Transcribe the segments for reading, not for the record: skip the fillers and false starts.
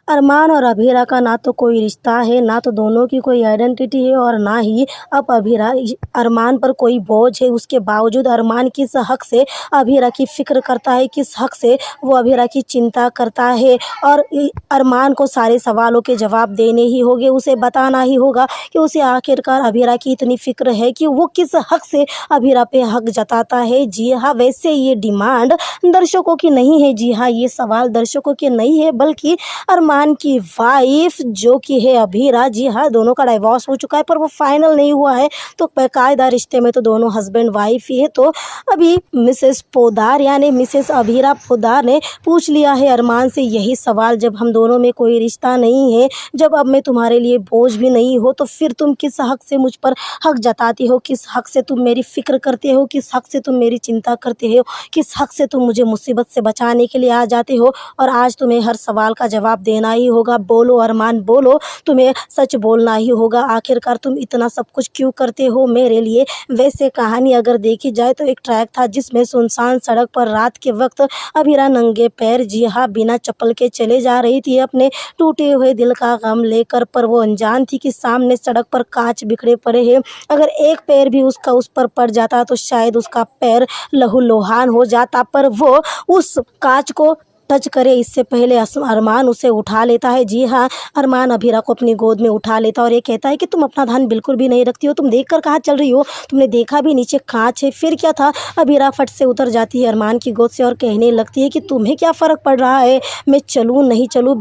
अरमान और अभीरा का ना तो कोई रिश्ता है, ना तो दोनों की कोई आइडेंटिटी है और ना ही अब अभीरा अरमान पर कोई बोझ है। उसके बावजूद अरमान किस हक से अभीरा की फ़िक्र करता है, किस हक से वो अभीरा की चिंता करता है। और अरमान को सारे सवालों के जवाब देने ही होंगे, उसे बताना ही होगा कि उसे आखिरकार अभीरा की इतनी फ़िक्र है कि वो किस हक से अभीरा पे हक जताता है। जी हाँ, वैसे ये डिमांड दर्शकों की नहीं है। जी हाँ, ये सवाल दर्शकों के नहीं है, बल्कि अरमान की वाइफ जो कि है अभीरा, जी हाँ, दोनों का डिवोर्स हो चुका है पर वो फाइनल नहीं हुआ है, तो बाकायदा रिश्ते में तो दोनों हस्बैंड वाइफ ही है। तो अभी मिसेस पोद्दार यानी मिसेस अभीरा पोद्दार ने पूछ लिया है अरमान से यही सवाल, जब हम दोनों में कोई रिश्ता नहीं है, जब अब मैं तुम्हारे लिए बोझ भी नहीं हो, तो फिर तुम किस हक से मुझ पर हक जताती हो, किस हक से तुम मेरी फ़िक्र करते हो, किस हक से तुम मेरी चिंता करते हो, किस हक से तुम मुझे मुसीबत से बचाने के लिए आ जाते हो। और आज तुम्हें हर सवाल का जवाब देना ही होगा। बोलो अरमान बोलो, तुम्हें सच बोलना ही होगा। आखिरकार तुम इतना सब कुछ क्यों करते हो मेरे लिए। वैसे कहानी अगर देखी जाए तो एक ट्रैक था जिसमें सुनसान सड़क पर रात के वक्त अभीरा नंगे पैर, जी हाँ, बिना चप्पल के चले जा रही थी अपने टूटे हुए दिल का गम लेकर, पर वो अनजान थी कि सामने सड़क पर कांच बिखरे पड़े हैं। अगर एक पैर भी उसका उस पर पड़ जाता तो शायद उसका पैर लहूलुहान हो जाता, पर वो उस कांच को टच करे इससे पहले अरमान उसे उठा लेता है। जी हाँ, अरमान अभीरा को अपनी गोद में उठा लेता और ये कहता है कि तुम अपना ध्यान बिल्कुल भी नहीं रखती हो, तुम देखकर कहाँ चल रही हो, तुमने देखा भी नीचे कांच है, फिर क्या था। अभीरा फट से उतर जाती है अरमान की गोद से और कहने लगती है कि तुम्हें क्या फ़र्क पड़ रहा है, मैं चलूँ नहीं चलूँ,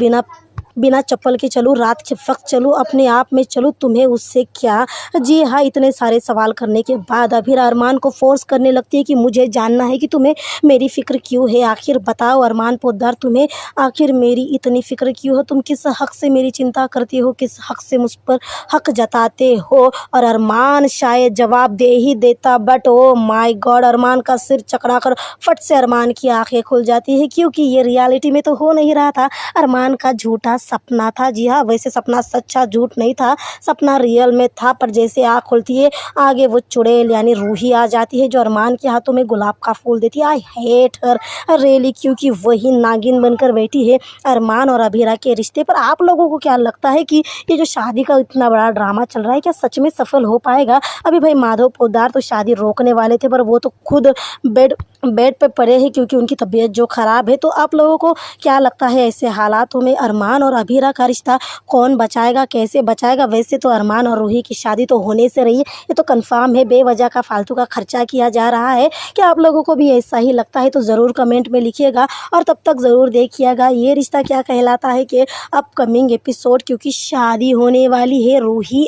बिना चप्पल के चलूँ, रात के वक्त चलूँ, अपने आप में चलूँ, तुम्हें उससे क्या। जी हाँ, इतने सारे सवाल करने के बाद अभीरा अरमान को फोर्स करने लगती है कि मुझे जानना है कि तुम्हें मेरी फ़िक्र क्यों है, आखिर बताओ अरमान पोद्दार, तुम्हें आखिर मेरी इतनी फ़िक्र क्यों हो, तुम किस हक से मेरी चिंता करती हो, किस हक से मुझ पर हक जताते हो। और अरमान शायद जवाब दे ही देता, बट ओ माय गॉड, अरमान का सिर चकरा कर फट से अरमान की आंखें खुल जाती है, क्योंकि ये रियलिटी में तो हो नहीं रहा था, अरमान का झूठा सपना था। जी हाँ, वैसे सपना सच्चा झूठ नहीं था, सपना रियल में था। पर जैसे आँख खुलती है आगे वो चुड़ैल यानी रूही आ जाती है जो अरमान के हाथों में गुलाब का फूल देती है। आई हेट हर रियली, क्योंकि वही नागिन बनकर बैठी है अरमान और अभीरा के रिश्ते पर। आप लोगों को क्या लगता है कि ये जो शादी का इतना बड़ा ड्रामा चल रहा है क्या सच में सफल हो पाएगा। अभी भाई माधव पोद्दार तो शादी रोकने वाले थे, पर वो तो खुद बेड पे पड़े हैं क्योंकि उनकी तबीयत जो ख़राब है। तो आप लोगों को क्या लगता है ऐसे हालातों में अरमान और अभीरा का रिश्ता कौन बचाएगा, कैसे बचाएगा। वैसे तो अरमान और रूही की शादी तो होने से रही है, ये तो कंफर्म है, बेवजह का फालतू का खर्चा किया जा रहा है। क्या आप लोगों को भी ऐसा ही लगता है तो ज़रूर कमेंट में लिखिएगा और तब तक ज़रूर देखिएगा ये रिश्ता क्या कहलाता है कि अपकमिंग एपिसोड, क्योंकि शादी होने वाली है रूही